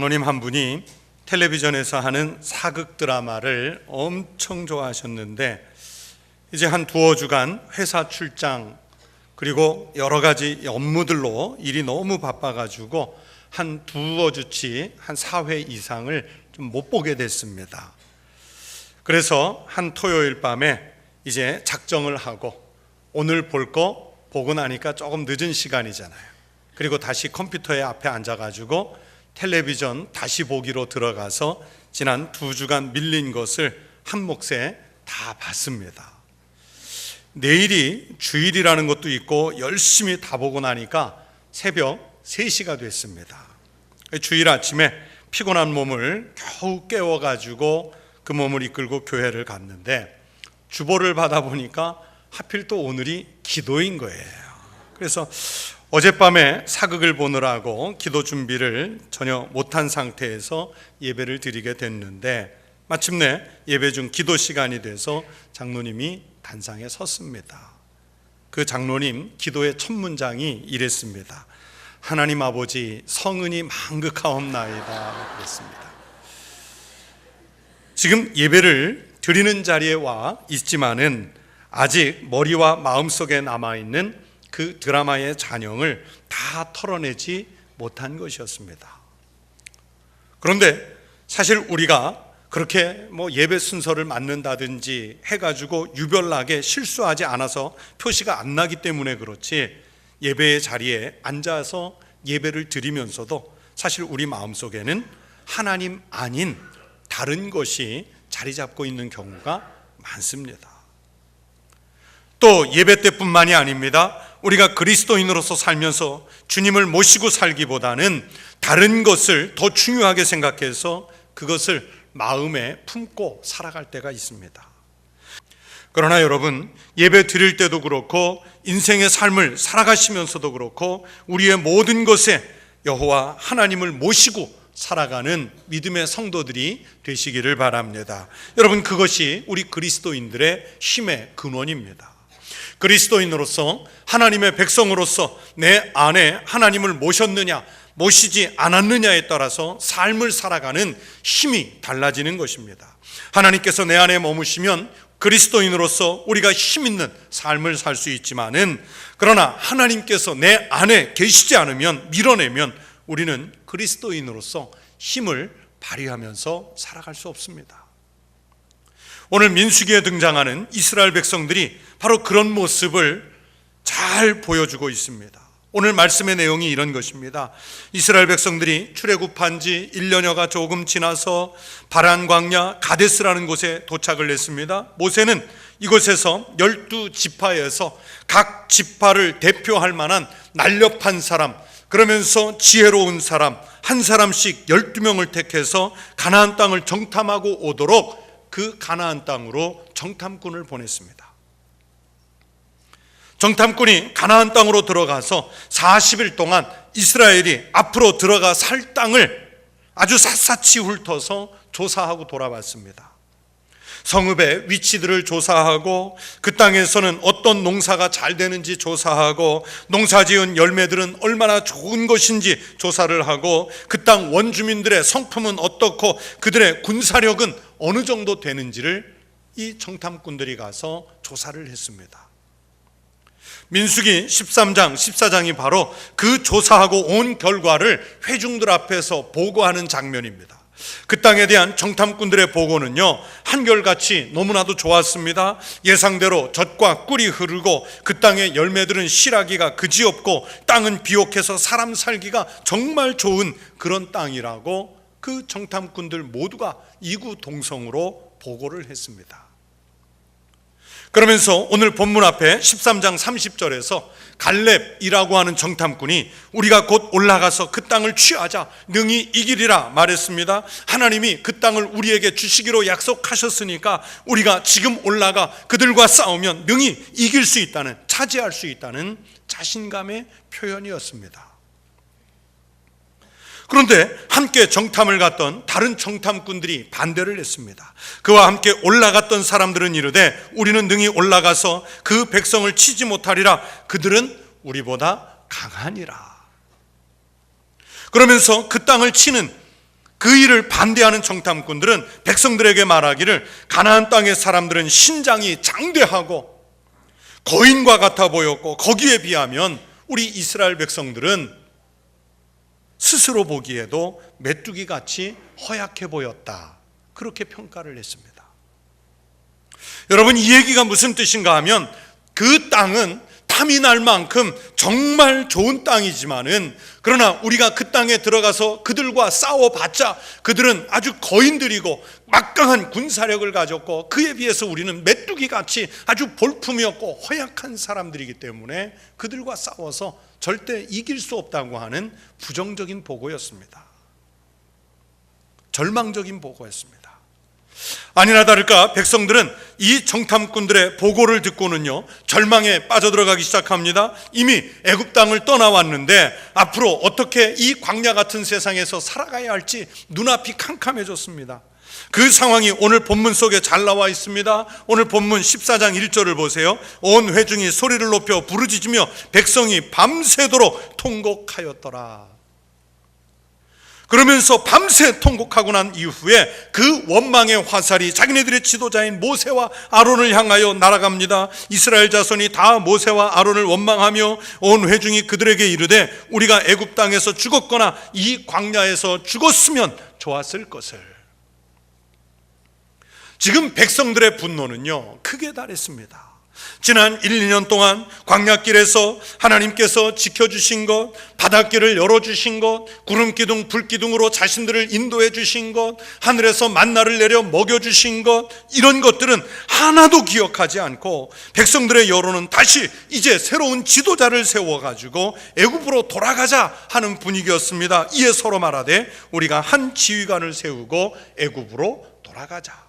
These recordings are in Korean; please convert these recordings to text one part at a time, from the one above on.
장로님 한 분이 텔레비전에서 하는 사극 드라마를 엄청 좋아하셨는데 이제 한 두어 주간 회사 출장 그리고 여러 가지 업무들로 일이 너무 바빠가지고 한 두어 주치 한 4회 이상을 좀 못 보게 됐습니다. 그래서 한 토요일 밤에 이제 작정을 하고 오늘 볼 거 보고 나니까 조금 늦은 시간이잖아요. 그리고 다시 컴퓨터에 앞에 앉아가지고 텔레비전 다시 보기로 들어가서 지난 2주간 밀린 것을 한 몫에 다 봤습니다. 내일이 주일이라는 것도 있고 열심히 다 보고 나니까 새벽 3시가 됐습니다. 주일 아침에 피곤한 몸을 겨우 깨워가지고 그 몸을 이끌고 교회를 갔는데 주보를 받아보니까 하필 또 오늘이 기도인 거예요. 그래서 어젯밤에 사극을 보느라고 기도 준비를 전혀 못한 상태에서 예배를 드리게 됐는데 마침내 예배 중 기도 시간이 돼서 장로님이 단상에 섰습니다. 그 장로님 기도의 첫 문장이 이랬습니다. 하나님 아버지 성은이 만극하옵나이다 그랬습니다. 지금 예배를 드리는 자리에 와 있지만은 아직 머리와 마음속에 남아있는 그 드라마의 잔영을 다 털어내지 못한 것이었습니다. 그런데 사실 우리가 그렇게 예배 순서를 맞는다든지 해가지고 유별나게 실수하지 않아서 표시가 안 나기 때문에 그렇지 예배의 자리에 앉아서 예배를 드리면서도 사실 우리 마음속에는 하나님 아닌 다른 것이 자리 잡고 있는 경우가 많습니다. 또 예배 때뿐만이 아닙니다. 우리가 그리스도인으로서 살면서 주님을 모시고 살기보다는 다른 것을 더 중요하게 생각해서 그것을 마음에 품고 살아갈 때가 있습니다. 그러나 여러분, 예배 드릴 때도 그렇고 인생의 삶을 살아가시면서도 그렇고 우리의 모든 것에 여호와 하나님을 모시고 살아가는 믿음의 성도들이 되시기를 바랍니다. 여러분, 그것이 우리 그리스도인들의 힘의 근원입니다. 그리스도인으로서 하나님의 백성으로서 내 안에 하나님을 모셨느냐 모시지 않았느냐에 따라서 삶을 살아가는 힘이 달라지는 것입니다. 하나님께서 내 안에 머무시면 그리스도인으로서 우리가 힘 있는 삶을 살 수 있지만은 그러나 하나님께서 내 안에 계시지 않으면 밀어내면 우리는 그리스도인으로서 힘을 발휘하면서 살아갈 수 없습니다. 오늘 민수기에 등장하는 이스라엘 백성들이 바로 그런 모습을 잘 보여주고 있습니다. 오늘 말씀의 내용이 이런 것입니다. 이스라엘 백성들이 출애굽한 지 1년여가 조금 지나서 바란 광야 가데스라는 곳에 도착을 했습니다. 모세는 이곳에서 12지파에서 각 지파를 대표할 만한 날렵한 사람, 그러면서 지혜로운 사람 한 사람씩 12명을 택해서 가나안 땅을 정탐하고 오도록 그 가나안 땅으로 정탐꾼을 보냈습니다. 정탐꾼이 가나안 땅으로 들어가서 40일 동안 이스라엘이 앞으로 들어가 살 땅을 아주 샅샅이 훑어서 조사하고 돌아왔습니다. 성읍의 위치들을 조사하고 그 땅에서는 어떤 농사가 잘 되는지 조사하고 농사지은 열매들은 얼마나 좋은 것인지 조사를 하고 그 땅 원주민들의 성품은 어떻고 그들의 군사력은 어느 정도 되는지를 이 정탐꾼들이 가서 조사를 했습니다. 민수기 13장, 14장이 바로 그 조사하고 온 결과를 회중들 앞에서 보고하는 장면입니다. 그 땅에 대한 정탐꾼들의 보고는요, 한결같이 너무나도 좋았습니다. 예상대로 젖과 꿀이 흐르고 그 땅의 열매들은 실하기가 그지없고 땅은 비옥해서 사람 살기가 정말 좋은 그런 땅이라고 그 정탐꾼들 모두가 이구동성으로 보고를 했습니다. 그러면서 오늘 본문 앞에 13장 30절에서 갈렙이라고 하는 정탐꾼이 우리가 곧 올라가서 그 땅을 취하자 능히 이기리라 말했습니다. 하나님이 그 땅을 우리에게 주시기로 약속하셨으니까 우리가 지금 올라가 그들과 싸우면 능히 이길 수 있다는, 차지할 수 있다는 자신감의 표현이었습니다. 그런데 함께 정탐을 갔던 다른 정탐꾼들이 반대를 했습니다. 그와 함께 올라갔던 사람들은 이르되 우리는 능히 올라가서 그 백성을 치지 못하리라. 그들은 우리보다 강하니라. 그러면서 그 땅을 치는 그 일을 반대하는 정탐꾼들은 백성들에게 말하기를 가나안 땅의 사람들은 신장이 장대하고 거인과 같아 보였고 거기에 비하면 우리 이스라엘 백성들은 스스로 보기에도 메뚜기같이 허약해 보였다. 그렇게 평가를 했습니다. 여러분, 이 얘기가 무슨 뜻인가 하면 그 땅은 탐이 날 만큼 정말 좋은 땅이지만은 그러나 우리가 그 땅에 들어가서 그들과 싸워봤자 그들은 아주 거인들이고 막강한 군사력을 가졌고 그에 비해서 우리는 메뚜기같이 아주 볼품이 없고 허약한 사람들이기 때문에 그들과 싸워서 절대 이길 수 없다고 하는 부정적인 보고였습니다. 절망적인 보고였습니다. 아니나 다를까 백성들은 이 정탐꾼들의 보고를 듣고는요 절망에 빠져들어가기 시작합니다. 이미 애굽 땅을 떠나왔는데 앞으로 어떻게 이 광야 같은 세상에서 살아가야 할지 눈앞이 캄캄해졌습니다. 그 상황이 오늘 본문 속에 잘 나와 있습니다. 오늘 본문 14장 1절을 보세요. 온 회중이 소리를 높여 부르짖으며 백성이 밤새도록 통곡하였더라. 그러면서 밤새 통곡하고 난 이후에 그 원망의 화살이 자기네들의 지도자인 모세와 아론을 향하여 날아갑니다. 이스라엘 자손이 다 모세와 아론을 원망하며 온 회중이 그들에게 이르되 우리가 애굽 땅에서 죽었거나 이 광야에서 죽었으면 좋았을 것을. 지금 백성들의 분노는요 크게 달했습니다. 지난 1, 2년 동안 광야길에서 하나님께서 지켜주신 것, 바닷길을 열어주신 것, 구름기둥, 불기둥으로 자신들을 인도해 주신 것, 하늘에서 만나를 내려 먹여주신 것, 이런 것들은 하나도 기억하지 않고 백성들의 여론은 다시 이제 새로운 지도자를 세워가지고 애굽으로 돌아가자 하는 분위기였습니다. 이에 서로 말하되 우리가 한 지휘관을 세우고 애굽으로 돌아가자.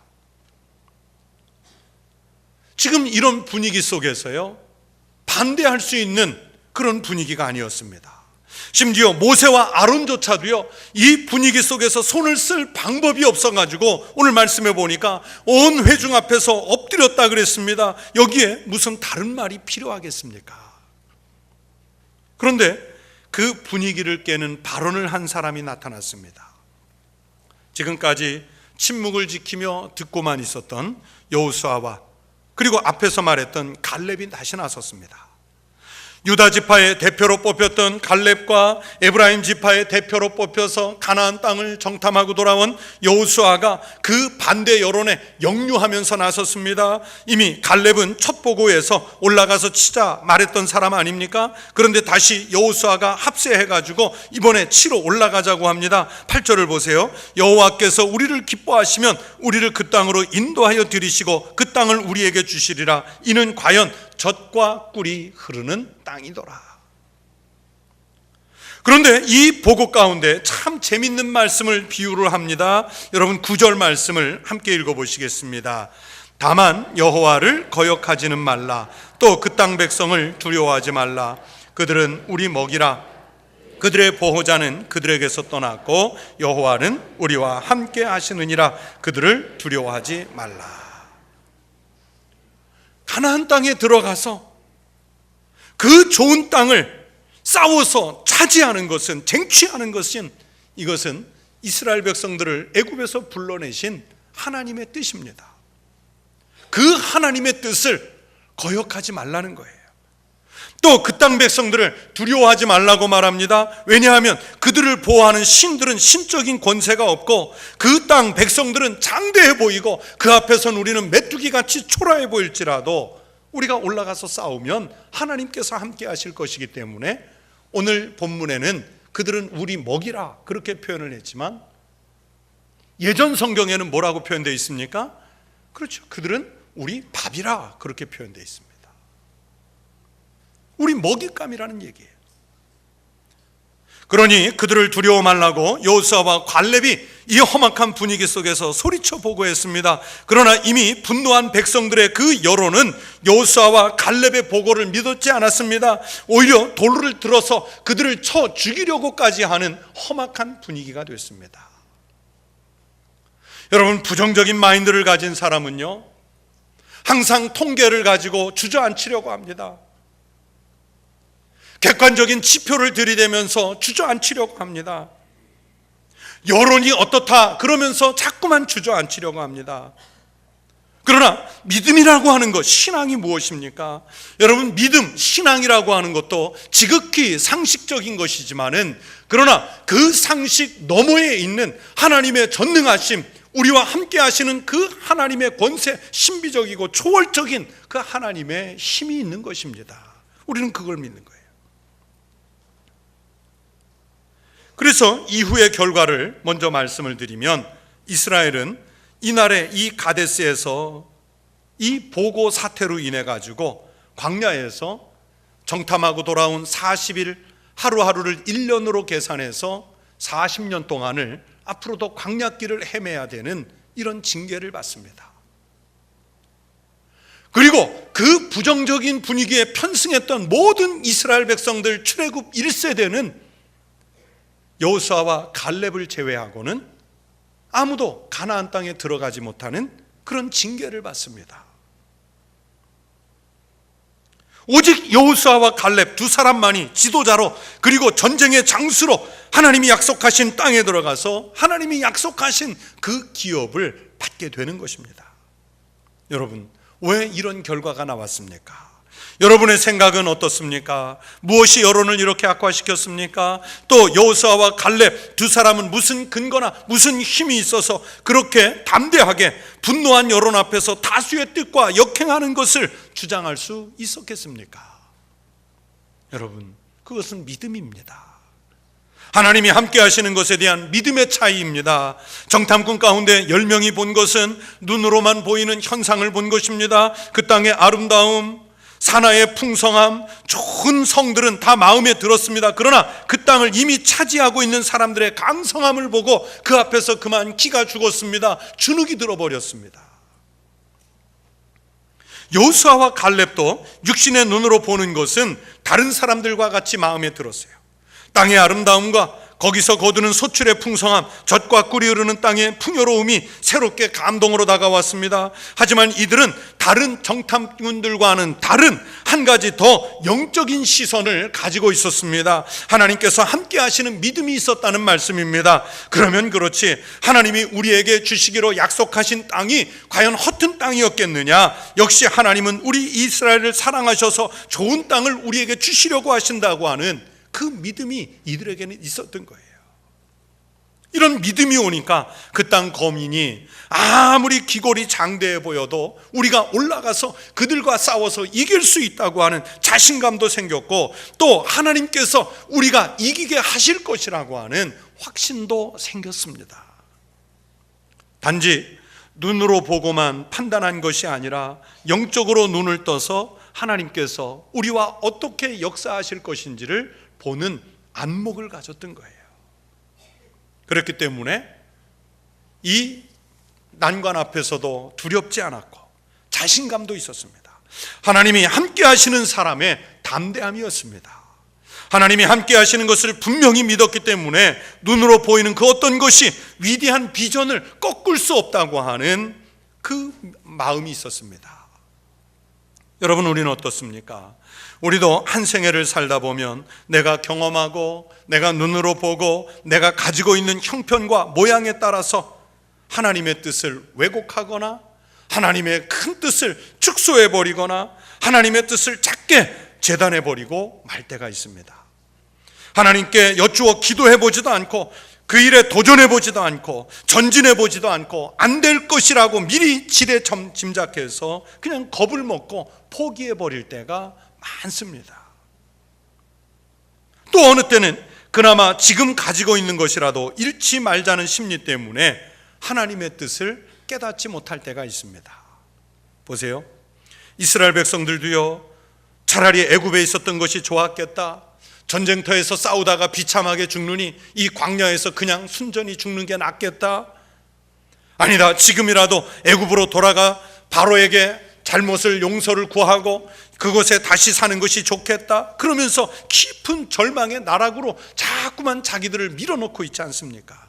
지금 이런 분위기 속에서요 반대할 수 있는 그런 분위기가 아니었습니다. 심지어 모세와 아론조차도요 이 분위기 속에서 손을 쓸 방법이 없어가지고 오늘 말씀해 보니까 온 회중 앞에서 엎드렸다 그랬습니다. 여기에 무슨 다른 말이 필요하겠습니까? 그런데 그 분위기를 깨는 발언을 한 사람이 나타났습니다. 지금까지 침묵을 지키며 듣고만 있었던 여호수아와 그리고 앞에서 말했던 갈렙이 다시 나섰습니다. 유다 지파의 대표로 뽑혔던 갈렙과 에브라임 지파의 대표로 뽑혀서 가나안 땅을 정탐하고 돌아온 여호수아가 그 반대 여론에 역류하면서 나섰습니다. 이미 갈렙은 첫 보고에서 올라가서 치자 말했던 사람 아닙니까? 그런데 다시 여호수아가 합세해가지고 이번에 치러 올라가자고 합니다. 8절을 보세요. 여호와께서 우리를 기뻐하시면 우리를 그 땅으로 인도하여 들이시고 그 땅을 우리에게 주시리라. 이는 과연 젖과 꿀이 흐르는 땅이더라. 그런데 이 보고 가운데 참 재밌는 말씀을 비유를 합니다. 여러분 9절 말씀을 함께 읽어보시겠습니다. 다만 여호와를 거역하지는 말라. 또 그 땅 백성을 두려워하지 말라. 그들은 우리 먹이라. 그들의 보호자는 그들에게서 떠났고 여호와는 우리와 함께 하시느니라. 그들을 두려워하지 말라. 가나안 땅에 들어가서 그 좋은 땅을 싸워서 차지하는 것은, 쟁취하는 것은, 이것은 이스라엘 백성들을 애굽에서 불러내신 하나님의 뜻입니다. 그 하나님의 뜻을 거역하지 말라는 거예요. 또 그 땅 백성들을 두려워하지 말라고 말합니다. 왜냐하면 그들을 보호하는 신들은 신적인 권세가 없고 그 땅 백성들은 장대해 보이고 그 앞에선 우리는 메뚜기같이 초라해 보일지라도 우리가 올라가서 싸우면 하나님께서 함께 하실 것이기 때문에 오늘 본문에는 그들은 우리 먹이라 그렇게 표현을 했지만 예전 성경에는 뭐라고 표현되어 있습니까? 그렇죠. 그들은 우리 밥이라 그렇게 표현되어 있습니다. 우리 먹잇감이라는 얘기예요. 그러니 그들을 두려워 말라고 여호수아와 갈렙이 이 험악한 분위기 속에서 소리쳐 보고했습니다. 그러나 이미 분노한 백성들의 그 여론은 여호수아와 갈렙의 보고를 믿었지 않았습니다. 오히려 돌을 들어서 그들을 쳐 죽이려고까지 하는 험악한 분위기가 됐습니다. 여러분, 부정적인 마인드를 가진 사람은요 항상 통계를 가지고 주저앉히려고 합니다. 객관적인 지표를 들이대면서 주저앉히려고 합니다. 여론이 어떻다 그러면서 자꾸만 주저앉히려고 합니다. 그러나 믿음이라고 하는 것, 신앙이 무엇입니까? 여러분, 믿음, 신앙이라고 하는 것도 지극히 상식적인 것이지만은, 그러나 그 상식 너머에 있는 하나님의 전능하심, 우리와 함께 하시는 그 하나님의 권세, 신비적이고 초월적인 그 하나님의 힘이 있는 것입니다. 우리는 그걸 믿는 거예요. 그래서 이후의 결과를 먼저 말씀을 드리면, 이스라엘은 이날에 이 가데스에서 이 보고 사태로 인해 가지고 광야에서 정탐하고 돌아온 40일, 하루하루를 1년으로 계산해서 40년 동안을 앞으로도 광야길을 헤매야 되는 이런 징계를 받습니다. 그리고 그 부정적인 분위기에 편승했던 모든 이스라엘 백성들 출애굽 1세대는 여호수아와 갈렙을 제외하고는 아무도 가나안 땅에 들어가지 못하는 그런 징계를 받습니다. 오직 여호수아와 갈렙 두 사람만이 지도자로, 그리고 전쟁의 장수로 하나님이 약속하신 땅에 들어가서 하나님이 약속하신 그 기업을 받게 되는 것입니다. 여러분, 왜 이런 결과가 나왔습니까? 여러분의 생각은 어떻습니까? 무엇이 여론을 이렇게 악화시켰습니까? 또 여호수아와 갈렙 두 사람은 무슨 근거나 무슨 힘이 있어서 그렇게 담대하게 분노한 여론 앞에서 다수의 뜻과 역행하는 것을 주장할 수 있었겠습니까? 여러분, 그것은 믿음입니다. 하나님이 함께 하시는 것에 대한 믿음의 차이입니다. 정탐꾼 가운데 10명이 본 것은 눈으로만 보이는 현상을 본 것입니다. 그 땅의 아름다움, 산하의 풍성함, 좋은 성들은 다 마음에 들었습니다. 그러나 그 땅을 이미 차지하고 있는 사람들의 강성함을 보고 그 앞에서 그만 기가 죽었습니다. 주눅이 들어버렸습니다. 여호수아와 갈렙도 육신의 눈으로 보는 것은 다른 사람들과 같이 마음에 들었어요. 땅의 아름다움과 거기서 거두는 소출의 풍성함, 젖과 꿀이 흐르는 땅의 풍요로움이 새롭게 감동으로 다가왔습니다. 하지만 이들은 다른 정탐꾼들과는 다른 한 가지 더 영적인 시선을 가지고 있었습니다. 하나님께서 함께 하시는 믿음이 있었다는 말씀입니다. 그러면 그렇지, 하나님이 우리에게 주시기로 약속하신 땅이 과연 허튼 땅이었겠느냐? 역시 하나님은 우리 이스라엘을 사랑하셔서 좋은 땅을 우리에게 주시려고 하신다고 하는 그 믿음이 이들에게는 있었던 거예요. 이런 믿음이 오니까 그 땅 거민이 아무리 기골이 장대해 보여도 우리가 올라가서 그들과 싸워서 이길 수 있다고 하는 자신감도 생겼고, 또 하나님께서 우리가 이기게 하실 것이라고 하는 확신도 생겼습니다. 단지 눈으로 보고만 판단한 것이 아니라 영적으로 눈을 떠서 하나님께서 우리와 어떻게 역사하실 것인지를 보는 안목을 가졌던 거예요. 그렇기 때문에 이 난관 앞에서도 두렵지 않았고 자신감도 있었습니다. 하나님이 함께 하시는 사람의 담대함이었습니다. 하나님이 함께 하시는 것을 분명히 믿었기 때문에 눈으로 보이는 그 어떤 것이 위대한 비전을 꺾을 수 없다고 하는 그 마음이 있었습니다. 여러분, 우리는 어떻습니까? 우리도 한 생애를 살다 보면 내가 경험하고 내가 눈으로 보고 내가 가지고 있는 형편과 모양에 따라서 하나님의 뜻을 왜곡하거나 하나님의 큰 뜻을 축소해버리거나 하나님의 뜻을 작게 재단해버리고 말 때가 있습니다. 하나님께 여쭈어 기도해보지도 않고 그 일에 도전해보지도 않고 전진해보지도 않고 안 될 것이라고 미리 지레 짐작해서 그냥 겁을 먹고 포기해버릴 때가 많습니다. 또 어느 때는 그나마 지금 가지고 있는 것이라도 잃지 말자는 심리 때문에 하나님의 뜻을 깨닫지 못할 때가 있습니다. 보세요. 이스라엘 백성들도요, 차라리 애굽에 있었던 것이 좋았겠다, 전쟁터에서 싸우다가 비참하게 죽느니 이 광야에서 그냥 순전히 죽는 게 낫겠다, 아니다, 지금이라도 애굽으로 돌아가 바로에게 잘못을 용서를 구하고 그곳에 다시 사는 것이 좋겠다, 그러면서 깊은 절망의 나락으로 자꾸만 자기들을 밀어놓고 있지 않습니까?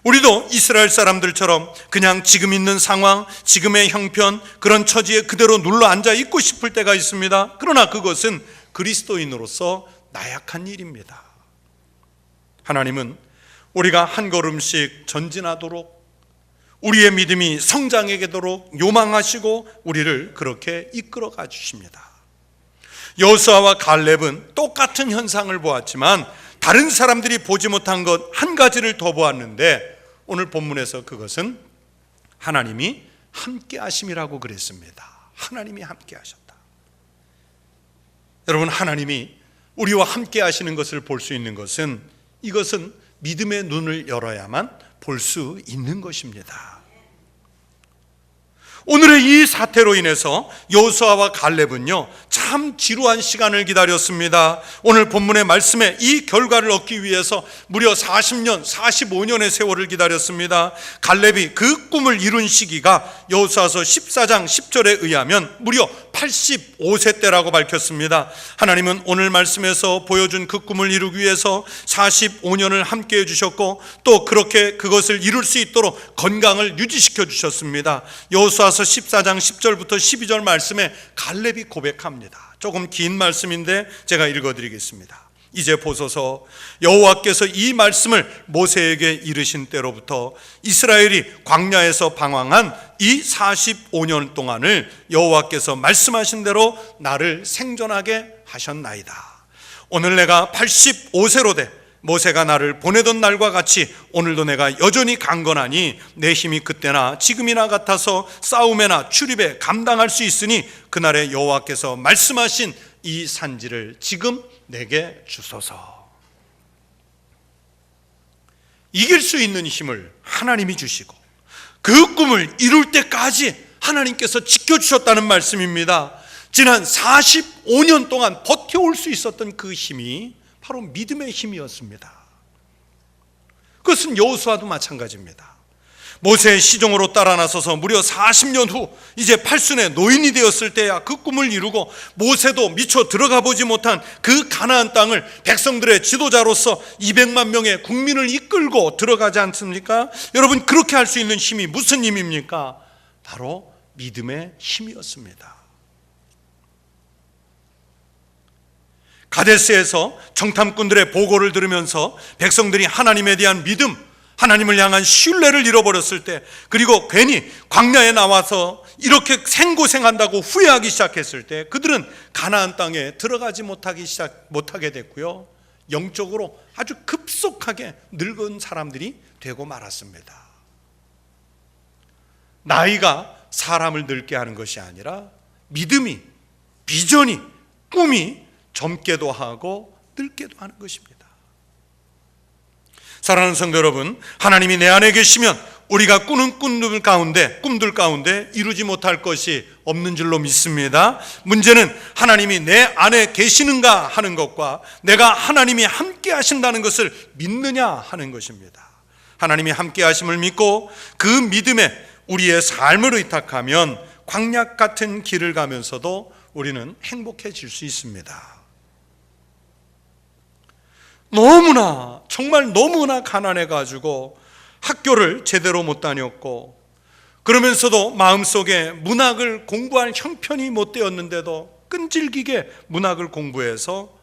우리도 이스라엘 사람들처럼 그냥 지금 있는 상황, 지금의 형편, 그런 처지에 그대로 눌러 앉아 있고 싶을 때가 있습니다. 그러나 그것은 그리스도인으로서 나약한 일입니다. 하나님은 우리가 한 걸음씩 전진하도록, 우리의 믿음이 성장하도록 요망하시고 우리를 그렇게 이끌어가 주십니다. 여호수아와 갈렙은 똑같은 현상을 보았지만 다른 사람들이 보지 못한 것 한 가지를 더 보았는데, 오늘 본문에서 그것은 하나님이 함께 하심이라고 그랬습니다. 하나님이 함께 하셨다. 여러분, 하나님이 우리와 함께 하시는 것을 볼 수 있는 것은, 이것은 믿음의 눈을 열어야만 볼 수 있는 것입니다. 오늘의 이 사태로 인해서 여호수아와 갈렙은요, 참 지루한 시간을 기다렸습니다. 오늘 본문의 말씀에 이 결과를 얻기 위해서 무려 40년, 45년의 세월을 기다렸습니다. 갈렙이 그 꿈을 이룬 시기가 여호수아서 14장 10절에 의하면 무려 85세 때라고 밝혔습니다. 하나님은 오늘 말씀에서 보여준 그 꿈을 이루기 위해서 45년을 함께 해주셨고, 또 그렇게 그것을 이룰 수 있도록 건강을 유지시켜 주셨습니다. 여호수아서 14장 10절부터 12절 말씀에 갈렙이 고백합니다. 조금 긴 말씀인데 제가 읽어드리겠습니다. 이제 보소서, 여호와께서 이 말씀을 모세에게 이르신 때로부터 이스라엘이 광야에서 방황한 이 45년 동안을 여호와께서 말씀하신 대로 나를 생존하게 하셨나이다. 오늘 내가 85세로 돼 모세가 나를 보내던 날과 같이 오늘도 내가 여전히 강건하니 내 힘이 그때나 지금이나 같아서 싸움에나 출입에 감당할 수 있으니 그날에 여호와께서 말씀하신 이 산지를 지금 내게 주소서. 이길 수 있는 힘을 하나님이 주시고 그 꿈을 이룰 때까지 하나님께서 지켜주셨다는 말씀입니다. 지난 45년 동안 버텨올 수 있었던 그 힘이 바로 믿음의 힘이었습니다. 그것은 여호수아도 마찬가지입니다. 모세의 시종으로 따라 나서서 무려 40년 후 이제 팔순의 노인이 되었을 때야 그 꿈을 이루고, 모세도 미처 들어가 보지 못한 그 가나안 땅을 백성들의 지도자로서 200만 명의 국민을 이끌고 들어가지 않습니까? 여러분, 그렇게 할 수 있는 힘이 무슨 힘입니까? 바로 믿음의 힘이었습니다. 가데스에서 정탐꾼들의 보고를 들으면서 백성들이 하나님에 대한 믿음, 하나님을 향한 신뢰를 잃어버렸을 때, 그리고 괜히 광야에 나와서 이렇게 생고생한다고 후회하기 시작했을 때 그들은 가나안 땅에 들어가지 못하게 됐고요, 영적으로 아주 급속하게 늙은 사람들이 되고 말았습니다. 나이가 사람을 늙게 하는 것이 아니라 믿음이, 비전이, 꿈이 젊게도 하고 늙게도 하는 것입니다. 사랑하는 성도 여러분, 하나님이 내 안에 계시면 우리가 꾸는 꿈들 가운데 이루지 못할 것이 없는 줄로 믿습니다. 문제는 하나님이 내 안에 계시는가 하는 것과 내가 하나님이 함께 하신다는 것을 믿느냐 하는 것입니다. 하나님이 함께 하심을 믿고 그 믿음에 우리의 삶을 의탁하면 광야 같은 길을 가면서도 우리는 행복해질 수 있습니다. 정말 너무나 가난해가지고 학교를 제대로 못 다녔고, 그러면서도 마음속에 문학을 공부할 형편이 못 되었는데도 끈질기게 문학을 공부해서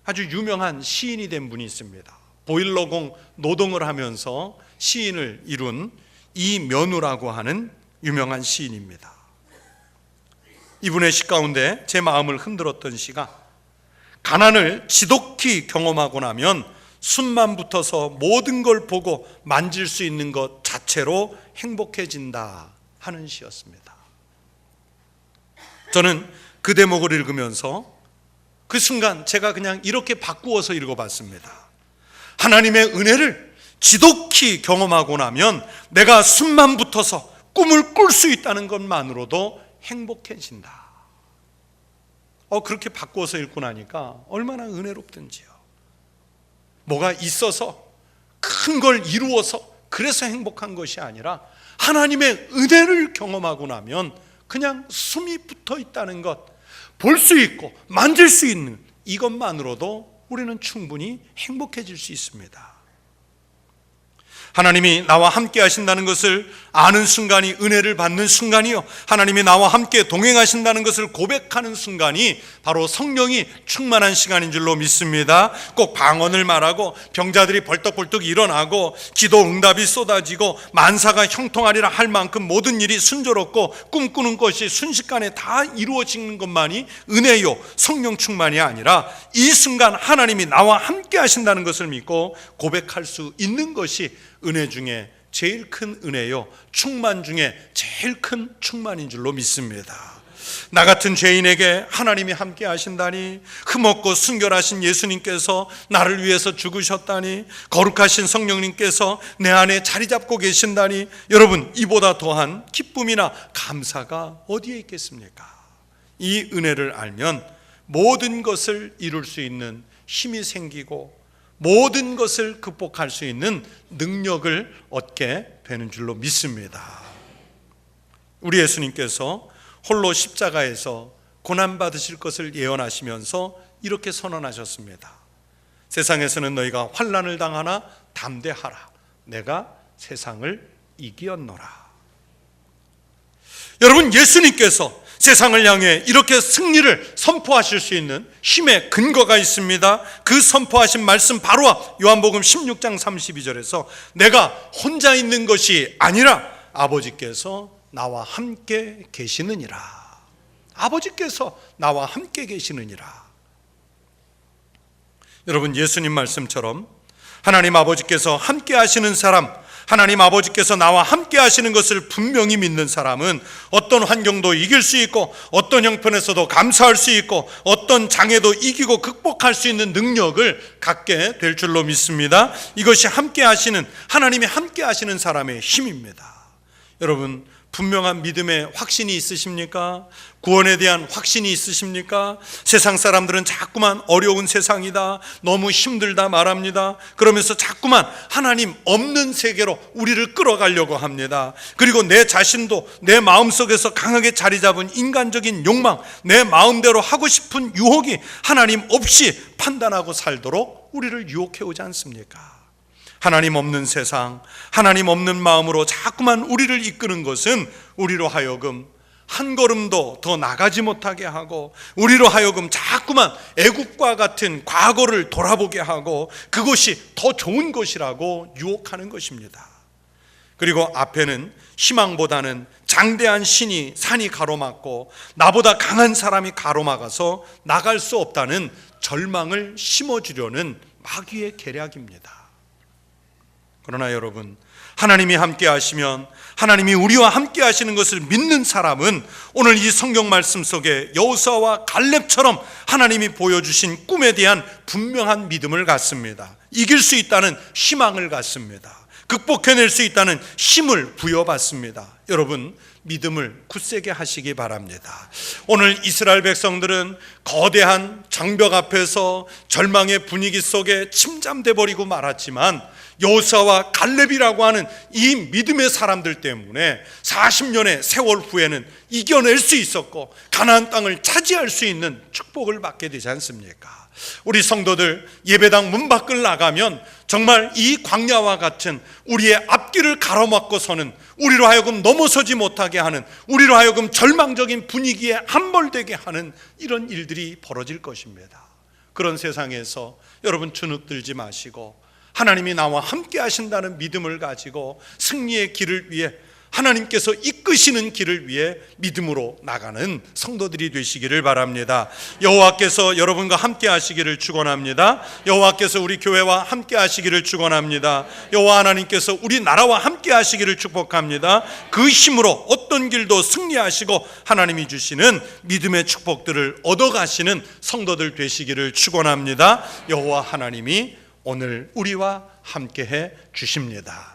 아주 유명한 시인이 된 분이 있습니다. 보일러공 노동을 하면서 시인을 이룬 이면우라고 하는 유명한 시인입니다. 이분의 시 가운데 제 마음을 흔들었던 시가, 가난을 지독히 경험하고 나면 숨만 붙어서 모든 걸 보고 만질 수 있는 것 자체로 행복해진다 하는 시였습니다. 저는 그 대목을 읽으면서 그 순간 제가 그냥 이렇게 바꾸어서 읽어봤습니다. 하나님의 은혜를 지독히 경험하고 나면 내가 숨만 붙어서 꿈을 꿀 수 있다는 것만으로도 행복해진다. 그렇게 바꾸어서 읽고 나니까 얼마나 은혜롭든지요. 뭐가 있어서 큰 걸 이루어서 그래서 행복한 것이 아니라 하나님의 은혜를 경험하고 나면 그냥 숨이 붙어 있다는 것, 볼 수 있고 만질 수 있는 이것만으로도 우리는 충분히 행복해질 수 있습니다. 하나님이 나와 함께 하신다는 것을 아는 순간이 은혜를 받는 순간이요, 하나님이 나와 함께 동행하신다는 것을 고백하는 순간이 바로 성령이 충만한 시간인 줄로 믿습니다. 꼭 방언을 말하고 병자들이 벌떡벌떡 일어나고 기도 응답이 쏟아지고 만사가 형통하리라 할 만큼 모든 일이 순조롭고 꿈꾸는 것이 순식간에 다 이루어지는 것만이 은혜요, 성령 충만이 아니라 이 순간 하나님이 나와 함께 하신다는 것을 믿고 고백할 수 있는 것이 은혜 중에 제일 큰 은혜요, 충만 중에 제일 큰 충만인 줄로 믿습니다. 나 같은 죄인에게 하나님이 함께 하신다니, 흠없고 순결하신 예수님께서 나를 위해서 죽으셨다니, 거룩하신 성령님께서 내 안에 자리 잡고 계신다니, 여러분, 이보다 더한 기쁨이나 감사가 어디에 있겠습니까? 이 은혜를 알면 모든 것을 이룰 수 있는 힘이 생기고 모든 것을 극복할 수 있는 능력을 얻게 되는 줄로 믿습니다. 우리 예수님께서 홀로 십자가에서 고난받으실 것을 예언하시면서 이렇게 선언하셨습니다. 세상에서는 너희가 환난을 당하나 담대하라, 내가 세상을 이기었노라. 여러분, 예수님께서 세상을 향해 이렇게 승리를 선포하실 수 있는 힘의 근거가 있습니다. 그 선포하신 말씀 바로 요한복음 16장 32절에서 내가 혼자 있는 것이 아니라 아버지께서 나와 함께 계시느니라. 아버지께서 나와 함께 계시느니라. 여러분, 예수님 말씀처럼 하나님 아버지께서 함께 하시는 사람, 하나님 아버지께서 나와 함께 하시는 것을 분명히 믿는 사람은 어떤 환경도 이길 수 있고 어떤 형편에서도 감사할 수 있고 어떤 장애도 이기고 극복할 수 있는 능력을 갖게 될 줄로 믿습니다. 이것이 함께 하시는, 하나님이 함께 하시는 사람의 힘입니다. 여러분, 분명한 믿음의 확신이 있으십니까? 구원에 대한 확신이 있으십니까? 세상 사람들은 자꾸만 어려운 세상이다, 너무 힘들다 말합니다. 그러면서 자꾸만 하나님 없는 세계로 우리를 끌어가려고 합니다. 그리고 내 자신도 내 마음속에서 강하게 자리 잡은 인간적인 욕망, 내 마음대로 하고 싶은 유혹이 하나님 없이 판단하고 살도록 우리를 유혹해 오지 않습니까? 하나님 없는 세상, 하나님 없는 마음으로 자꾸만 우리를 이끄는 것은 우리로 하여금 한 걸음도 더 나가지 못하게 하고 우리로 하여금 자꾸만 애국과 같은 과거를 돌아보게 하고 그것이 더 좋은 것이라고 유혹하는 것입니다. 그리고 앞에는 희망보다는 장대한 산이 가로막고 나보다 강한 사람이 가로막아서 나갈 수 없다는 절망을 심어주려는 마귀의 계략입니다. 그러나 여러분, 하나님이 함께 하시면, 하나님이 우리와 함께 하시는 것을 믿는 사람은 오늘 이 성경 말씀 속에 여호수아와 갈렙처럼 하나님이 보여주신 꿈에 대한 분명한 믿음을 갖습니다. 이길 수 있다는 희망을 갖습니다. 극복해낼 수 있다는 힘을 부여받습니다. 여러분, 믿음을 굳세게 하시기 바랍니다. 오늘 이스라엘 백성들은 거대한 장벽 앞에서 절망의 분위기 속에 침잠돼 버리고 말았지만 여호수아와 갈렙이라고 하는 이 믿음의 사람들 때문에 40년의 세월 후에는 이겨낼 수 있었고 가나안 땅을 차지할 수 있는 축복을 받게 되지 않습니까? 우리 성도들 예배당 문 밖을 나가면 정말 이 광야와 같은 우리의 앞길을 가로막고 서는, 우리로 하여금 넘어서지 못하게 하는, 우리로 하여금 절망적인 분위기에 함몰되게 하는 이런 일들이 벌어질 것입니다. 그런 세상에서 여러분 주눅 들지 마시고 하나님이 나와 함께 하신다는 믿음을 가지고 승리의 길을 위해, 하나님께서 이끄시는 길을 위해 믿음으로 나가는 성도들이 되시기를 바랍니다. 여호와께서 여러분과 함께 하시기를 축원합니다. 여호와께서 우리 교회와 함께 하시기를 축원합니다. 여호와 하나님께서 우리 나라와 함께 하시기를 축복합니다. 그 힘으로 어떤 길도 승리하시고 하나님이 주시는 믿음의 축복들을 얻어가시는 성도들 되시기를 축원합니다. 여호와 하나님이 오늘 우리와 함께해 주십니다.